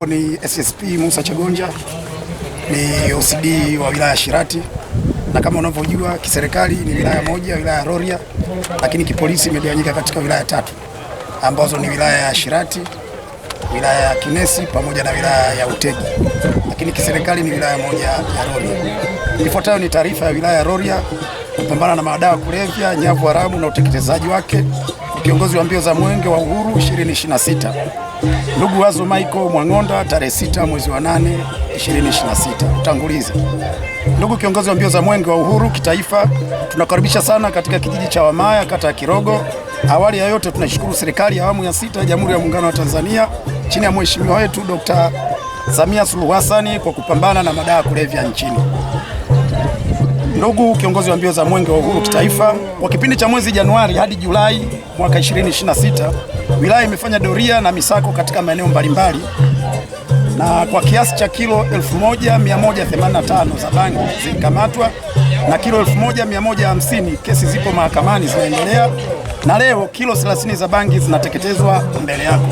Ni SSP Musa Chagonja, ni OCD wa wilaya Shirati, na kama unavyojua kiserikali ni wilaya moja, wilaya ya Rorya, lakini kipolisi imegawanyika katika wilaya tatu ambazo ni wilaya ya Shirati, wilaya ya Kinesi pamoja na wilaya ya Utegi, lakini kiserikali ni wilaya moja ya Rorya. Ifuatayo ni taarifa ya wilaya ya Rorya kupambana na madawa kulevya, nyavu haramu na uteketezaji wake. Kiongozi wa mbio za Mwenge wa Uhuru 2026 ndugu Wazo Michael Mwang'onda, tarehe 6 mwezi wa 8 2026. Utangulizi. Ndugu kiongozi wa mbio za Mwenge wa Uhuru kitaifa, tunakaribisha sana katika kijiji cha Wamaya, kata ya Kirogo. Awali ya yote tunashukuru serikali ya awamu ya 6 ya Jamhuri ya Muungano wa Tanzania chini ya mheshimiwa wetu Dr. Samia Suluhu Hassan kwa kupambana na madawa kulevya nchini. Ndugu kiongozi wa mbio za Mwenge wa Uhuru kitaifa, kwa kipindi cha mwezi Januari hadi Julai mwaka 2026, wilaya imefanya doria na misako katika maeneo mbalimbali, na kwa kiasi cha kilo 1185 za bangi zilikamatwa na kilo 1150 kesi zipo mahakamani zinaendelea, na leo kilo 30 za bangi zinateketezwa mbele yako.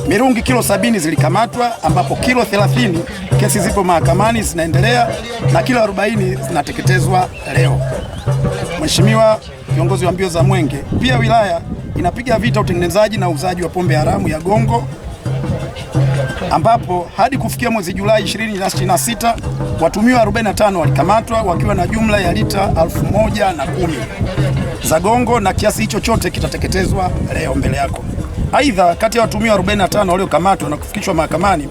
Mirungi kilo 70 zilikamatwa, ambapo kilo 30 kesi zipo mahakamani zinaendelea na kilo 40 zinateketezwa leo. Mheshimiwa kiongozi wa mbio za Mwenge, pia wilaya inapiga vita utengenezaji na uuzaji wa pombe haramu ya gongo, ambapo hadi kufikia mwezi Julai 2026 watumiwa 45 walikamatwa wakiwa na jumla ya lita 1010 za gongo, na kiasi hicho chote kitateketezwa leo mbele yako. Aidha, kati ya watumiwa 45 waliokamatwa na kufikishwa mahakamani,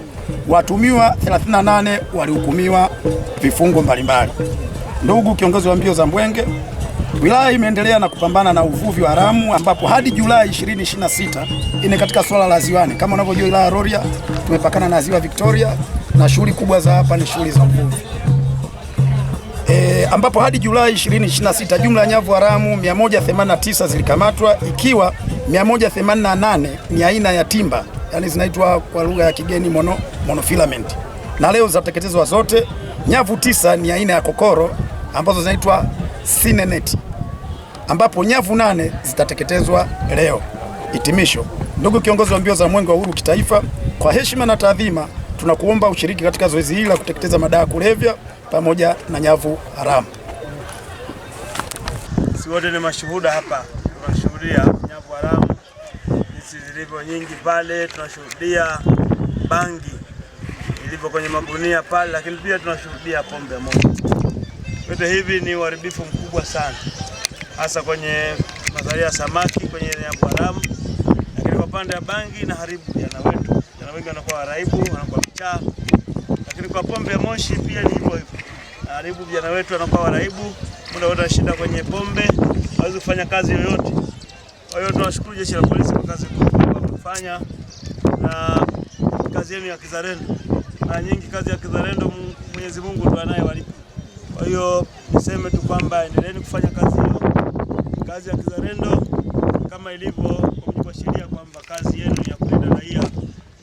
watumiwa 38 walihukumiwa vifungo mbalimbali. Ndugu kiongozi wa mbio za Mwenge, wilaya imeendelea na kupambana na uvuvi wa haramu, ambapo hadi Julai 2026 ine katika swala la ziwani. Kama unavyojua wilaya ya Rorya tumepakana na ziwa Victoria na shughuli kubwa za hapa ni shughuli za uvuvi. Ambapo hadi Julai 2026 jumla ya nyavu haramu 189 zilikamatwa, ikiwa 188 ni aina ya timba, yani zinaitwa kwa lugha ya kigeni monofilament, na leo zitateketezwa zote. Nyavu 9 ni aina ya kokoro ambazo zinaitwa sinenet, ambapo nyavu 8 zitateketezwa leo. Hitimisho. Ndugu kiongozi wa mbio za Mwenge wa Uhuru kitaifa, kwa heshima na taadhima tunakuomba ushiriki katika zoezi hili la kuteketeza madawa kulevya pamoja na nyavu haramu. Sisi wote ni mashuhuda hapa, tunashuhudia nyavu haramu hizi zilivyo nyingi pale, tunashuhudia bangi ilivyo kwenye magunia pale, lakini pia tunashuhudia pombe moja. Yote hivi ni uharibifu mkubwa sana, hasa kwenye mazalia ya samaki, kwenye nyavu haramu, lakini kwa pande ya bangi na haribu vijana wetu. Vijana wengi wanakuwa waraibu, wanakuwa vichaa, lakini kwa pombe ya moshi pia ni hivyo hivyo. Haribu vijana wetu wanakuwa waraibu, muda wote shida kwenye pombe, hawezi kufanya kazi yoyote. Kwa hiyo tunashukuru jeshi la polisi kwa kazi kubwa wanafanya, na kazi yenu ya kizalendo. Na nyingi kazi ya kizalendo Mwenyezi Mungu ndiye anayewalipa. Kwa hiyo niseme tu kwamba endeleeni kufanya kazi hiyo. Kazi ya kizalendo kama ilivyo kwa mujibu wa sheria kwamba kazi yenu ni ya kulinda raia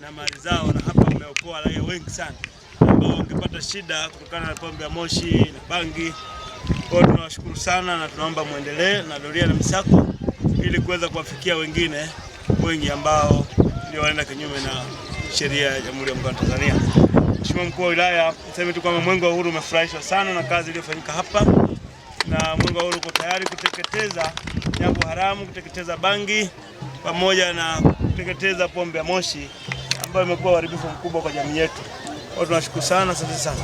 na mali zao, na hapa mmeokoa raia wengi sana ambao wangepata shida kutokana na pombe ya moshi na bangi. Kwa hiyo tunawashukuru sana na tunaomba muendelee na doria na misako ili kuweza kuwafikia wengine wengi ambao ndio wanaenda kinyume na sheria ya Jamhuri ya Muungano wa Tanzania. Mheshimiwa Mkuu wa Wilaya, niseme tu kwamba Mwenge wa Uhuru umefurahishwa sana na kazi iliyofanyika hapa, na Mwenge wa Uhuru uko tayari kuteketeza nyavu haramu, kuteketeza bangi pamoja na kuteketeza pombe ya moshi ambayo imekuwa uharibifu mkubwa kwa jamii yetu. Kwa hiyo tunashukuru sana, asante sana.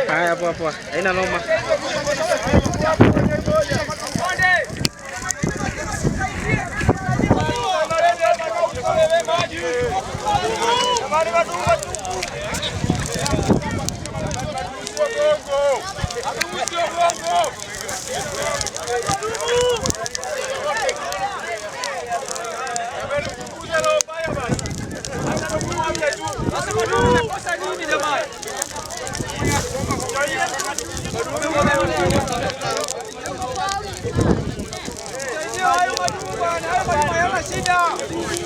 Haya, hapo haina noma. Shida.